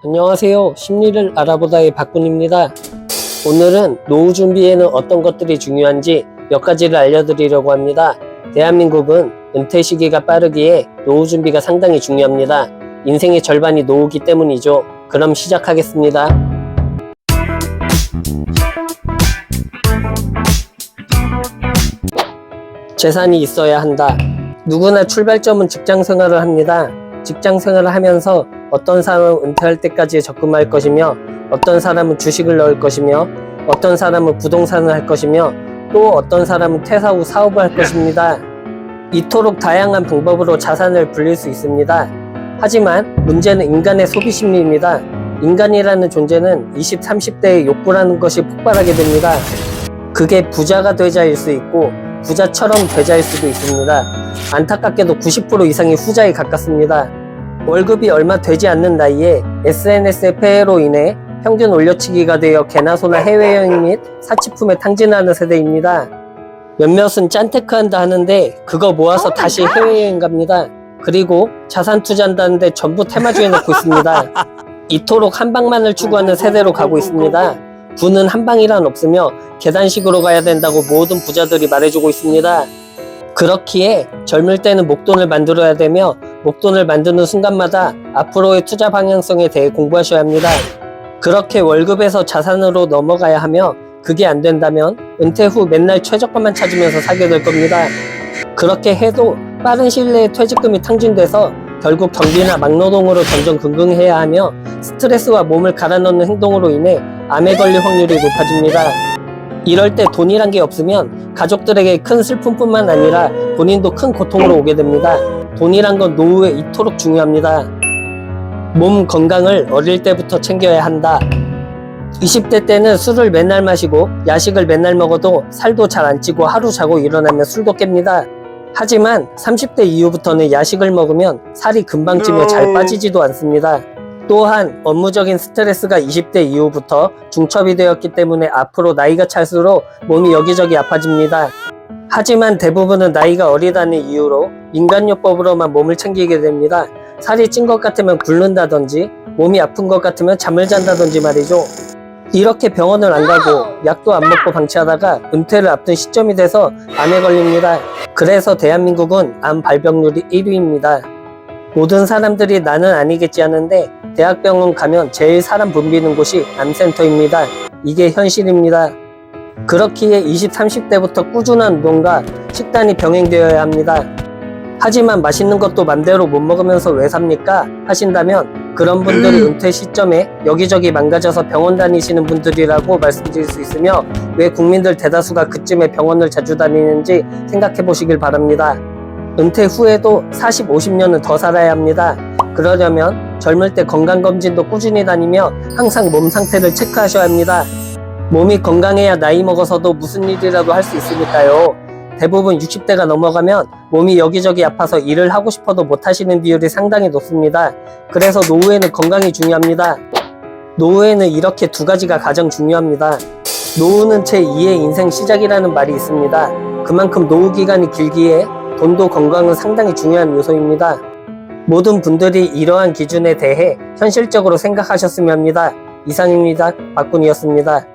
안녕하세요. 심리를 알아보다의 박군입니다. 오늘은 노후 준비에는 어떤 것들이 중요한지 몇 가지를 알려드리려고 합니다. 대한민국은 은퇴 시기가 빠르기에 노후 준비가 상당히 중요합니다. 인생의 절반이 노후기 때문이죠. 그럼 시작하겠습니다. 재산이 있어야 한다. 누구나 출발점은 직장 생활을 합니다. 직장 생활을 하면서 어떤 사람은 은퇴할 때까지 적금할 것이며, 어떤 사람은 주식을 넣을 것이며, 어떤 사람은 부동산을 할 것이며, 또 어떤 사람은 퇴사 후 사업을 할 것입니다. 이토록 다양한 방법으로 자산을 불릴 수 있습니다. 하지만 문제는 인간의 소비 심리입니다. 인간이라는 존재는 20, 30대의 욕구라는 것이 폭발하게 됩니다. 그게 부자가 되자일 수 있고 부자처럼 되자일 수도 있습니다. 안타깝게도 90% 이상이 후자에 가깝습니다. 월급이 얼마 되지 않는 나이에 SNS의 폐해로 인해 평균 올려치기가 되어 개나 소나 해외여행 및 사치품에 탕진하는 세대입니다. 몇몇은 짠테크한다 하는데 그거 모아서 다시 해외여행 갑니다. 그리고 자산 투자한다는데 전부 테마주에 넣고 있습니다. 이토록 한방만을 추구하는 세대로 가고 있습니다. 부는 한방이란 없으며 계단식으로 가야 된다고 모든 부자들이 말해주고 있습니다. 그렇기에 젊을 때는 목돈을 만들어야 되며, 목돈을 만드는 순간마다 앞으로의 투자 방향성에 대해 공부하셔야 합니다. 그렇게 월급에서 자산으로 넘어가야 하며, 그게 안 된다면 은퇴 후 맨날 최저가만 찾으면서 살게 될 겁니다. 그렇게 해도 빠른 시일 내에 퇴직금이 탕진돼서 결국 경비나 막노동으로 전전긍긍해야 하며, 스트레스와 몸을 갈아넣는 행동으로 인해 암에 걸릴 확률이 높아집니다. 이럴 때 돈이란 게 없으면 가족들에게 큰 슬픔뿐만 아니라 본인도 큰 고통으로 오게 됩니다. 돈이란 건 노후에 이토록 중요합니다. 몸 건강을 어릴 때부터 챙겨야 한다. 20대 때는 술을 맨날 마시고 야식을 맨날 먹어도 살도 잘 안 찌고 하루 자고 일어나면 술도 깹니다. 하지만 30대 이후부터는 야식을 먹으면 살이 금방 찌며 잘 빠지지도 않습니다. 또한 업무적인 스트레스가 20대 이후부터 중첩이 되었기 때문에 앞으로 나이가 찰수록 몸이 여기저기 아파집니다. 하지만 대부분은 나이가 어리다는 이유로 인간요법으로만 몸을 챙기게 됩니다. 살이 찐 것 같으면 굶는다든지 몸이 아픈 것 같으면 잠을 잔다든지 말이죠. 이렇게 병원을 안 가고 약도 안 먹고 방치하다가 은퇴를 앞둔 시점이 돼서 암에 걸립니다. 그래서 대한민국은 암 발병률이 1위입니다. 모든 사람들이 나는 아니겠지 하는데 대학병원 가면 제일 사람 붐비는 곳이 암센터입니다. 이게 현실입니다. 그렇기에 20, 30대부터 꾸준한 운동과 식단이 병행되어야 합니다. 하지만 맛있는 것도 맘대로 못 먹으면서 왜 삽니까? 하신다면 그런 분들이 은퇴 시점에 여기저기 망가져서 병원 다니시는 분들이라고 말씀드릴 수 있으며, 왜 국민들 대다수가 그쯤에 병원을 자주 다니는지 생각해 보시길 바랍니다. 은퇴 후에도 40, 50년은 더 살아야 합니다. 그러려면 젊을 때 건강검진도 꾸준히 다니며 항상 몸 상태를 체크하셔야 합니다. 몸이 건강해야 나이 먹어서도 무슨 일이라도 할 수 있으니까요. 대부분 60대가 넘어가면 몸이 여기저기 아파서 일을 하고 싶어도 못 하시는 비율이 상당히 높습니다. 그래서 노후에는 건강이 중요합니다. 노후에는 이렇게 두 가지가 가장 중요합니다. 노후는 제2의 인생 시작이라는 말이 있습니다. 그만큼 노후 기간이 길기에 돈도 건강은 상당히 중요한 요소입니다. 모든 분들이 이러한 기준에 대해 현실적으로 생각하셨으면 합니다. 이상입니다. 박군이었습니다.